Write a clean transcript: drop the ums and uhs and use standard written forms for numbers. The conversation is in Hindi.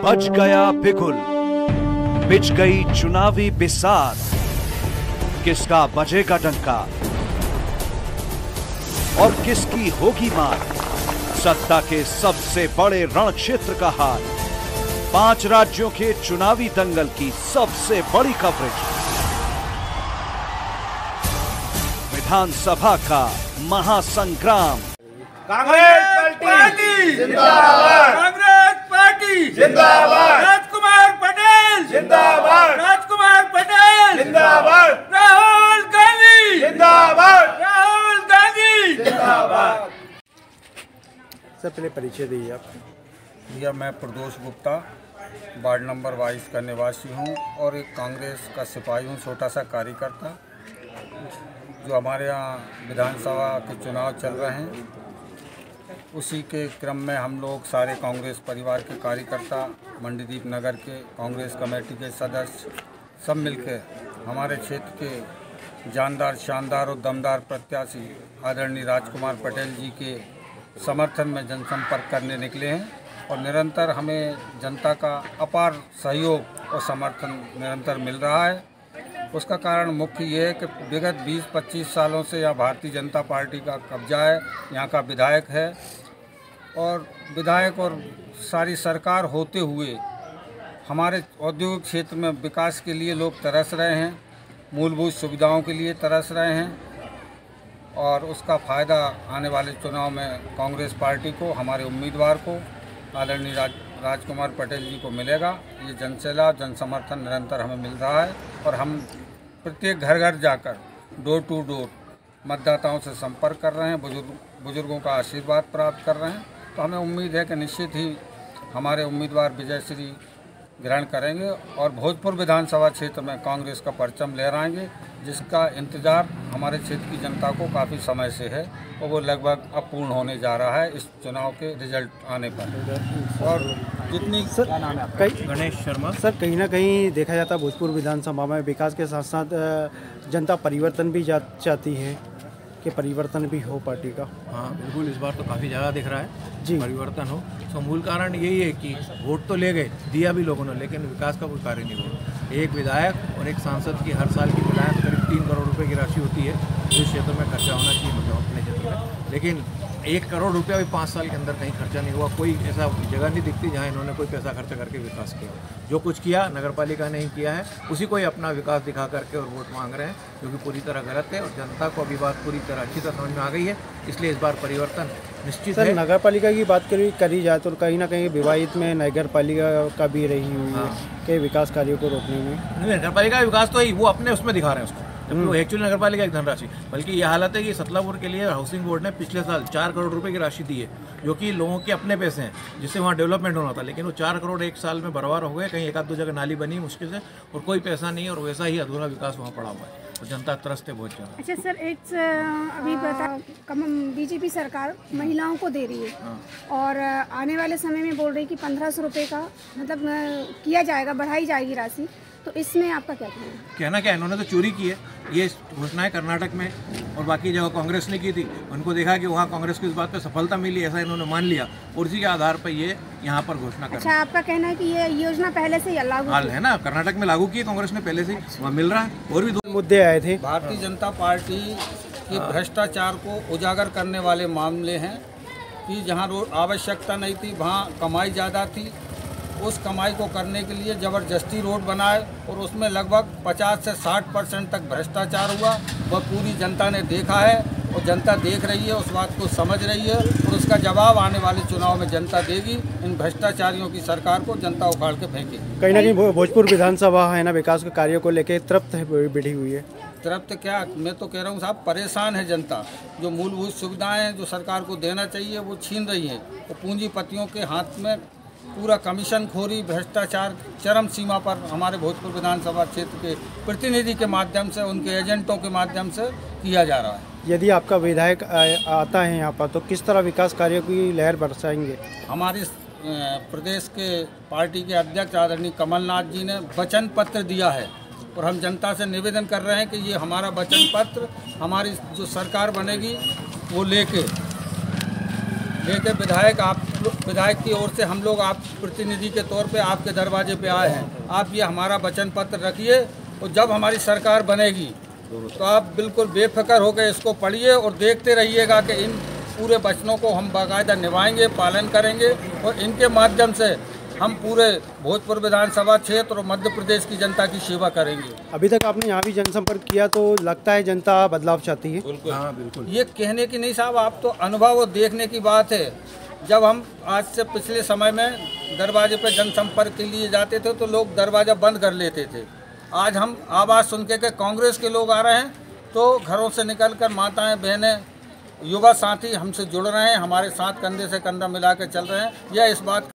बज गया बिगुल, बिछ गई चुनावी बिसात, किसका बजेगा डंका और किसकी होगी मार। सत्ता के सबसे बड़े रण क्षेत्र का हाल, 5 राज्यों के चुनावी दंगल की सबसे बड़ी कवरेज, विधानसभा का महासंग्राम। कांग्रेस पार्टी जिंदाबाद, कांग्रेस पार्टी जिंदाबाद, राजकुमार पटेल जिंदाबाद, राजकुमार पटेल जिंदाबाद, राहुल गांधी जिंदाबाद, राहुल गांधी जिंदाबाद। सर पहले परिचय दीजिए आप। भैया मैं प्रदोष गुप्ता वार्ड नंबर 22 का निवासी हूं और एक कांग्रेस का सिपाही हूं, छोटा सा कार्यकर्ता। जो हमारे यहाँ विधानसभा के चुनाव चल रहे हैं, उसी के क्रम में हम लोग सारे कांग्रेस परिवार के कार्यकर्ता, मंडीदीप नगर के कांग्रेस कमेटी के सदस्य सब मिलकर हमारे क्षेत्र के जानदार, शानदार और दमदार प्रत्याशी आदरणीय राजकुमार पटेल जी के समर्थन में जनसंपर्क करने निकले हैं और निरंतर हमें जनता का अपार सहयोग और समर्थन निरंतर मिल रहा है। उसका कारण मुख्य ये है कि विगत 20-25 सालों से यहाँ भारतीय जनता पार्टी का कब्जा है, यहाँ का विधायक है और विधायक और सारी सरकार होते हुए हमारे औद्योगिक क्षेत्र में विकास के लिए लोग तरस रहे हैं, मूलभूत सुविधाओं के लिए तरस रहे हैं और उसका फ़ायदा आने वाले चुनाव में कांग्रेस पार्टी को, हमारे उम्मीदवार को, आदरणीय राजकुमार पटेल जी को मिलेगा। ये जनसैलाब, जनसमर्थन निरंतर हमें मिल रहा है और हम प्रत्येक घर घर जाकर डोर टू डोर मतदाताओं से संपर्क कर रहे हैं, बुजुर्गों का आशीर्वाद प्राप्त कर रहे हैं। तो हमें उम्मीद है कि निश्चित ही हमारे उम्मीदवार विजयश्री ग्रहण करेंगे और भोजपुर विधानसभा क्षेत्र में कांग्रेस का परचम लहराएंगे, जिसका इंतज़ार हमारे क्षेत्र की जनता को काफ़ी समय से है और वो लगभग अब पूर्ण होने जा रहा है इस चुनाव के रिजल्ट आने पर। और जितनी गणेश शर्मा सर, कहीं ना कहीं देखा जाता है भोजपुर विधानसभा में विकास के साथ साथ जनता परिवर्तन भी चाहती है कि परिवर्तन भी हो पार्टी का। हाँ बिल्कुल, इस बार तो काफ़ी ज़्यादा दिख रहा है जी परिवर्तन हो। तो मूल कारण यही है कि वोट तो ले गए, दिया भी लोगों ने, लेकिन विकास का कोई कार्य नहीं हुआ। एक विधायक और एक सांसद की हर साल की मिलाएं करीब 3 करोड़ रुपए की राशि होती है जिस क्षेत्र में खर्चा होना चाहिए, मतलब अपने क्षेत्र में, लेकिन 1 करोड़ रुपया भी 5 साल के अंदर कहीं खर्चा नहीं हुआ। कोई ऐसा जगह नहीं दिखती जहाँ इन्होंने कोई पैसा खर्च करके विकास किया। जो कुछ किया नगरपालिका ने ही किया है, उसी को ही अपना विकास दिखा करके और वोट मांग रहे हैं, जो कि पूरी तरह गलत है और जनता को अभी बात पूरी तरह अच्छी तरह समझ में आ गई है। इसलिए इस बार परिवर्तन निश्चित है। नगरपालिका की बात करी जाए तो कहीं ना कहीं विवादित में नगरपालिका का भी रही हुई है कि विकास कार्यों को रोकने में। नगरपालिका का विकास तो ही वो अपने उसमें दिखा रहे हैं उसको, वो एक्चुअली नगरपालिका की धनराशि। बल्कि ये हालत है कि सतलापुर के लिए हाउसिंग बोर्ड ने पिछले साल 4 करोड़ रुपए की राशि दी है, जो कि लोगों के अपने पैसे हैं, जिससे वहाँ डेवलपमेंट होना था, लेकिन वो 4 करोड़ 1 साल में बर्बाद हो गए। कहीं 1-2 जगह नाली बनी मुश्किल से और कोई पैसा नहीं, और वैसा ही अधूरा विकास वहाँ पड़ा हुआ है और जनता त्रस्त है बहुत ज़्यादा। अच्छा सर, एक अभी बता बीजेपी सरकार महिलाओं को दे रही है और आने वाले समय में बोल रही कि 1500 रुपये का मतलब किया जाएगा, बढ़ाई जाएगी राशि, तो इसमें आपका क्या कहना है? कहना क्या, इन्होंने तो चोरी की है। ये घोषणाएं कर्नाटक में और बाकी जगह कांग्रेस ने की थी, उनको देखा कि वहाँ कांग्रेस को इस बात पे सफलता मिली, ऐसा इन्होंने मान लिया और उसी के आधार पर ये यहाँ पर घोषणा कर। अच्छा, आपका कहना है कि ये योजना पहले से ही लागू है ना, कर्नाटक में लागू की है कांग्रेस ने पहले से, वहाँ मिल रहा है। और भी 2 मुद्दे आए थे। भारतीय जनता पार्टी के भ्रष्टाचार को उजागर करने वाले मामले हैं कि जहाँ आवश्यकता नहीं थी वहाँ कमाई ज़्यादा थी, उस कमाई को करने के लिए ज़बरदस्ती रोड बनाए और उसमें लगभग 50 से 60% तक भ्रष्टाचार हुआ। वह पूरी जनता ने देखा है और जनता देख रही है, उस बात को समझ रही है और उसका जवाब आने वाले चुनाव में जनता देगी। इन भ्रष्टाचारियों की सरकार को जनता उखाड़ के फेंके। कहीं ना कहीं भोजपुर विधानसभा है ना विकास के कार्यों को लेकर तृप्त बैठी हुई है। तृप्त क्या, मैं तो कह रहा हूँ साहब, परेशान है जनता। जो मूलभूत सुविधाएँ जो सरकार को देना चाहिए वो छीन रही है, तो पूंजीपतियों के हाथ में पूरा कमीशन खोरी, भ्रष्टाचार चरम सीमा पर हमारे भोजपुर विधानसभा क्षेत्र के प्रतिनिधि के माध्यम से, उनके एजेंटों के माध्यम से किया जा रहा है। यदि आपका विधायक आता है यहाँ पर तो किस तरह विकास कार्यों की लहर बरसाएंगे? हमारे प्रदेश के पार्टी के अध्यक्ष आदरणीय कमलनाथ जी ने वचन पत्र दिया है और हम जनता से निवेदन कर रहे हैं कि ये हमारा वचन पत्र हमारी जो सरकार बनेगी वो लेके विधायक आप विधायक की ओर से हम लोग आप प्रतिनिधि के तौर पे आपके दरवाजे पे आए हैं। आप ये हमारा वचन पत्र रखिए और जब हमारी सरकार बनेगी तो आप बिल्कुल बेफिक्र होकर इसको पढ़िए और देखते रहिएगा कि इन पूरे वचनों को हम बाकायदा निभाएंगे, पालन करेंगे और इनके माध्यम से हम पूरे भोजपुर विधानसभा क्षेत्र और मध्य प्रदेश की जनता की सेवा करेंगे। अभी तक आपने यहाँ भी जनसंपर्क किया तो लगता है जनता बदलाव चाहती है। हाँ बिल्कुल, ये कहने की नहीं साहब, आप तो अनुभव और देखने की बात है। जब हम आज से पिछले समय में दरवाजे पर जनसंपर्क के लिए जाते थे तो लोग दरवाज़ा बंद कर लेते थे। आज हम आवाज़ सुन के कांग्रेस के लोग आ रहे हैं तो घरों से निकलकर माताएं, बहनें, युवा साथी हमसे जुड़ रहे हैं, हमारे साथ कंधे से कंधा मिला के चल रहे हैं। यह इस बात